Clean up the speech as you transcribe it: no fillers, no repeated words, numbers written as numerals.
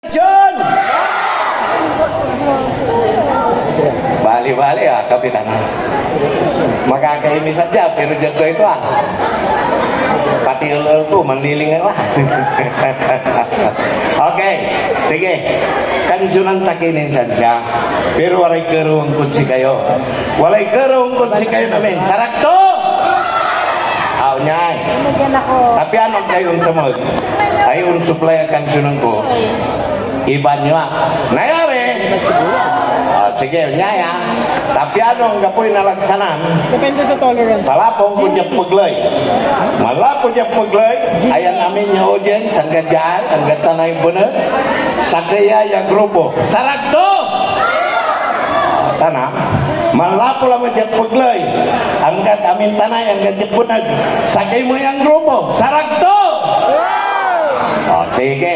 John! Bali-bali Kapitan. Makakaimi saja, pero jago itu pati ulur ko, mandiling lah. Oke, sige. Kansunan takinin saja. Pero walay kerung kutsi kayo. Walay kerung kutsi kayo namin. Sarak to! Aw nyay. Tapi anong kayo sumod? Ayun supply kansunan ko. Iban nyo nayari. Sige, nyaya. Tapi ano ang kapoy nalagsanan? Depende sa tolerance. Malapong po niya paglay. Malapong niya paglay. Ayan namin yung audience. Hanggang dyan, hanggang tanay bunod. Sakaya yung grupo. Sarag to! Tanah. Malapo lang niya paglay. Hanggang amin tanay, hanggang dyan bunod. Sakay mo yung grupo. Sarag to! Sige.